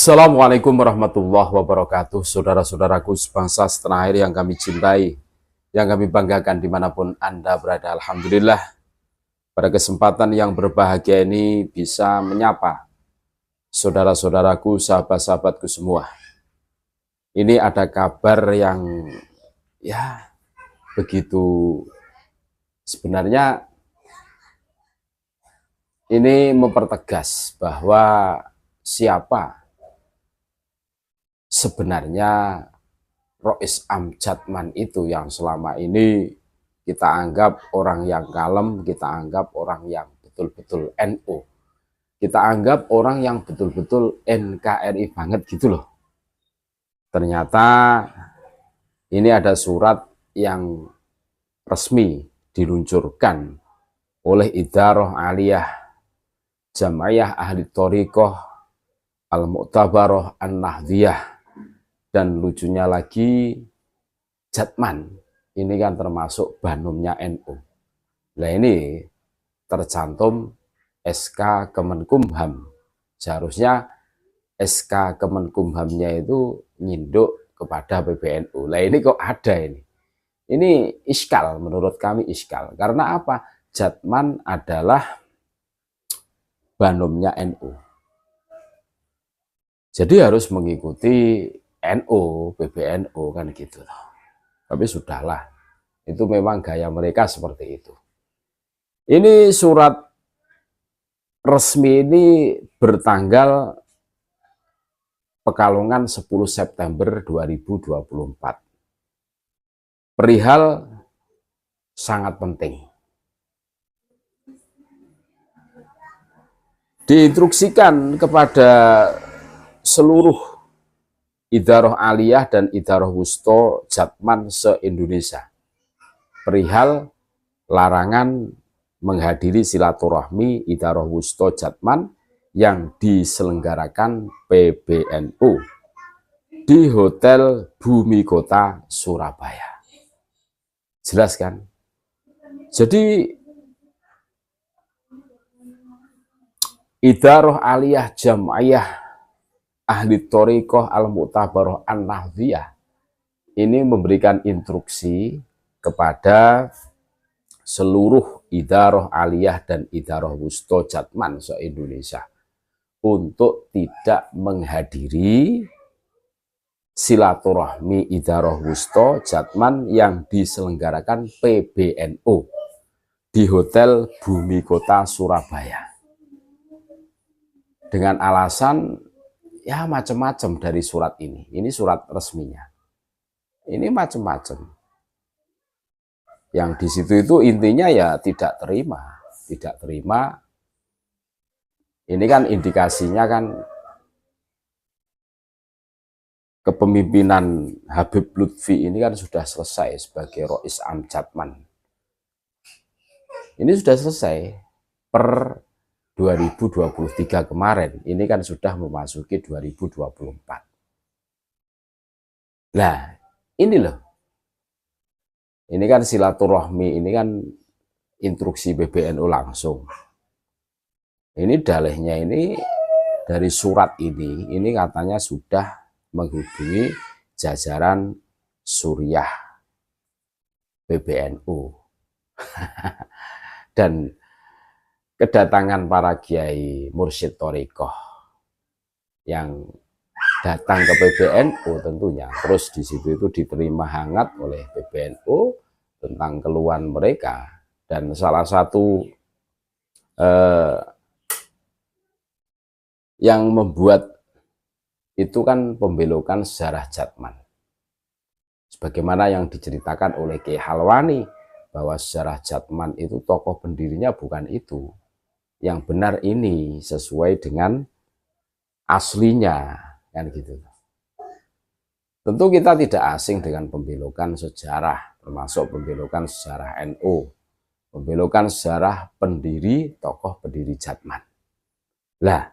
Assalamualaikum warahmatullahi wabarakatuh. Saudara-saudaraku sebangsa setanah air yang kami cintai, yang kami banggakan dimanapun Anda berada. Alhamdulillah, pada kesempatan yang berbahagia ini bisa menyapa saudara-saudaraku, sahabat-sahabatku semua. Ini ada kabar yang ya begitu, sebenarnya ini mempertegas bahwa siapa sebenarnya Rois Amjadman itu yang selama ini kita anggap orang yang kalem, kita anggap orang yang betul-betul NU, kita anggap orang yang betul-betul NKRI banget gitu loh. Ternyata ini ada surat yang resmi diluncurkan oleh Idarah Aliyah Jam'iyah Ahli Thoriqah Al-Mu'tabarah An-Nahdiyah. Dan lucunya lagi, Jadman ini kan termasuk banumnya NU. Nah ini tercantum SK Kemenkumham. Seharusnya SK Kemenkumhamnya itu nyinduk kepada PBNU. Nah ini kok ada ini. Ini iskal, menurut kami iskal. Karena apa? Jadman adalah banumnya NU. Jadi harus mengikuti NU, PBNU kan gitu. Tapi sudahlah, itu memang gaya mereka seperti itu. Ini surat resmi ini bertanggal Pekalongan 10 September 2024. Perihal sangat penting. Diinstruksikan kepada seluruh Idarah Aliyah dan Idarah Wusto Jadman se-Indonesia perihal larangan menghadiri silaturahmi Idarah Wusto Jadman yang diselenggarakan PBNU di Hotel Bumi Kota Surabaya. Jelas kan? Jadi Idarah Aliyah Jam'iyah Ahli Thoriqah Al-Mu'tabarah An-Nahdiyah ini memberikan instruksi kepada seluruh Idarah Aliyah dan Idarah Wusto Jadman se-Indonesia untuk tidak menghadiri silaturahmi Idarah Wusto Jadman yang diselenggarakan PBNU di Hotel Bumi Kota Surabaya. Dengan alasan ya macam-macam dari surat ini. Ini surat resminya. Ini macam-macam. Yang di situ itu intinya ya tidak terima. Tidak terima. Ini kan indikasinya kan kepemimpinan Habib Lutfi ini kan sudah selesai sebagai Rois Amjadman. Ini sudah selesai per 2023 kemarin, ini kan sudah memasuki 2024. Nah, ini loh. Ini kan silaturahmi, ini kan instruksi PBNU langsung. Ini dalihnya ini dari surat ini katanya sudah menghubungi jajaran Suriah PBNU. Dan kedatangan para kiai mursyid thoriqah yang datang ke PBNU tentunya, terus di situ itu diterima hangat oleh PBNU tentang keluhan mereka, dan salah satu yang membuat itu kan pembelokan sejarah Jadman, sebagaimana yang diceritakan oleh Kiai Halwani bahwa sejarah Jadman itu tokoh pendirinya bukan itu. Yang benar ini sesuai dengan aslinya, kan gitu. Tentu kita tidak asing dengan pembelokan sejarah, termasuk pembelokan sejarah NU, pembelokan sejarah pendiri, tokoh pendiri Jadman. Lah,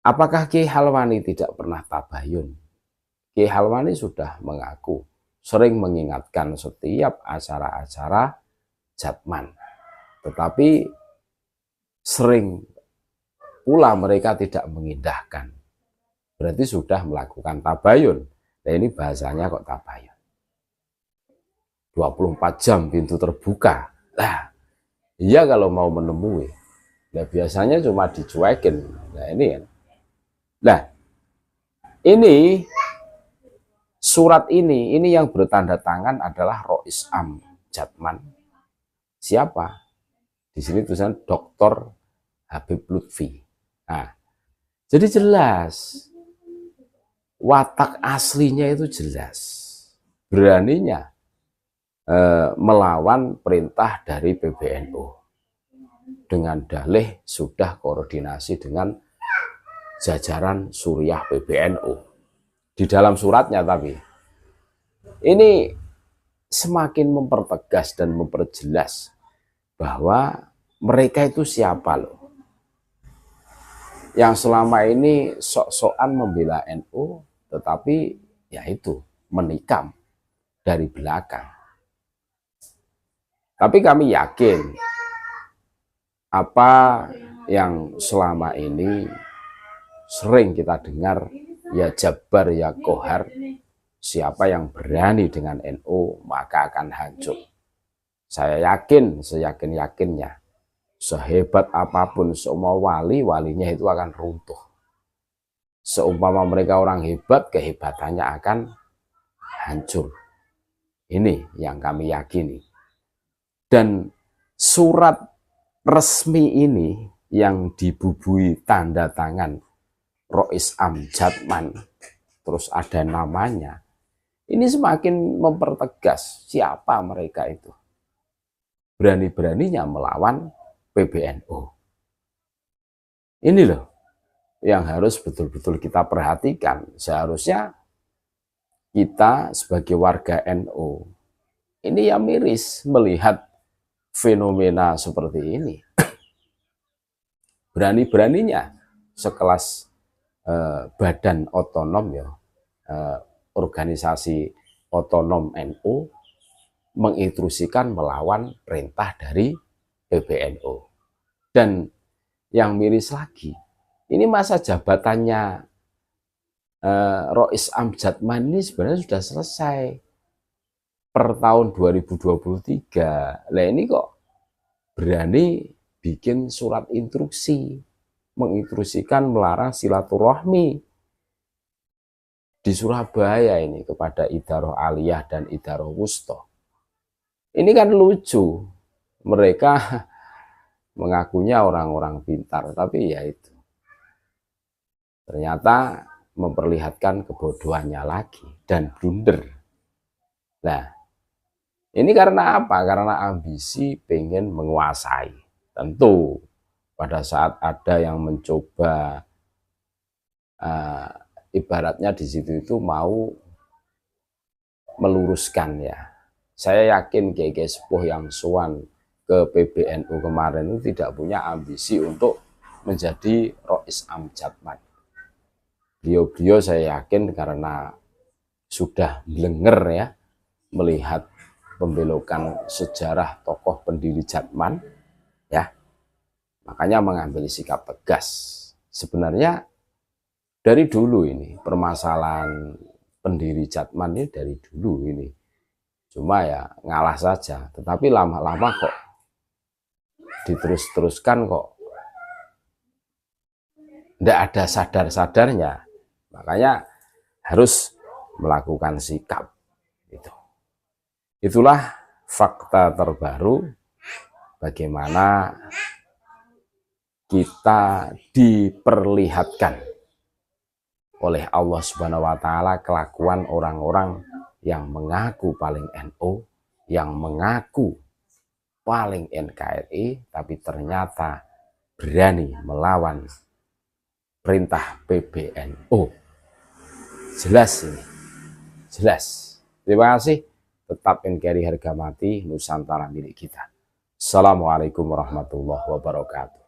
apakah Kiai Halwani tidak pernah tabayun? Kiai Halwani sudah mengaku sering mengingatkan setiap acara-acara Jadman, tetapi sering pula mereka tidak mengindahkan. berarti sudah melakukan tabayun. Nah ini bahasanya kok tabayun. 24 jam pintu terbuka. Nah, iya kalau mau menemui. Nah biasanya cuma dicuekin. Nah ini kan. Nah, ini surat ini yang bertanda tangan adalah Rois Am Jatman. Siapa? Di sini tulisan Dr. Habib Lutfi. Nah, jadi jelas watak aslinya itu jelas. Beraninya melawan perintah dari PBNU. Dengan dalih sudah koordinasi dengan jajaran Suriah PBNU. Di dalam suratnya tapi ini semakin mempertegas dan memperjelas bahwa mereka itu siapa loh. Yang selama ini sok-sokan membela NU, tetapi yaitu menikam dari belakang. Tapi kami yakin apa yang selama ini sering kita dengar, ya Jabar ya Kohar, siapa yang berani dengan NU maka akan hancur. Saya yakin, seyakin-yakinnya, sehebat apapun semua walinya itu akan runtuh. Seumpama mereka orang hebat, kehebatannya akan hancur. Ini yang kami yakini. Dan surat resmi ini yang dibubui tanda tangan Rois Am Jatman, terus ada namanya, ini semakin mempertegas siapa mereka itu. Berani-beraninya melawan PBNU. Ini loh yang harus betul-betul kita perhatikan. Seharusnya kita sebagai warga NU ini ya miris melihat fenomena seperti ini. Berani-beraninya sekelas badan otonom ya, organisasi otonom NU mengintrusikan melawan perintah dari PBNU. Dan yang miris lagi, ini masa jabatannya Rois Am Jatman ini sebenarnya sudah selesai per tahun 2023. Lah ini kok berani bikin surat instruksi, mengintrusikan melarang silaturahmi di Surabaya ini kepada Idaroh Aliyah dan Idaroh Wusto. Ini kan lucu, mereka mengakunya orang-orang pintar, tapi ya itu ternyata memperlihatkan kebodohannya lagi dan blunder. Nah, ini karena apa? Karena ambisi pengen menguasai. Tentu pada saat ada yang mencoba ibaratnya di situ itu mau meluruskan ya. Saya yakin kiai sepuh yang sowan ke PBNU kemarin itu tidak punya ambisi untuk menjadi Rois Am Jatman. Beliau saya yakin karena sudah blenger ya melihat pembelokan sejarah tokoh pendiri Jatman ya, makanya mengambil sikap tegas. Sebenarnya dari dulu ini permasalahan pendiri Jatman ini dari dulu ini, cuma ya ngalah saja, tetapi lama-lama kok diterus-teruskan kok tidak ada sadar-sadarnya, makanya harus melakukan sikap itu. Itulah fakta terbaru bagaimana kita diperlihatkan oleh Allah Subhanahu wa taala kelakuan orang-orang yang mengaku paling NU, yang mengaku paling NKRI, tapi ternyata berani melawan perintah PBNU. Jelas ini, jelas. Terima kasih. Tetap NKRI harga mati, Nusantara milik kita. Assalamualaikum warahmatullahi wabarakatuh.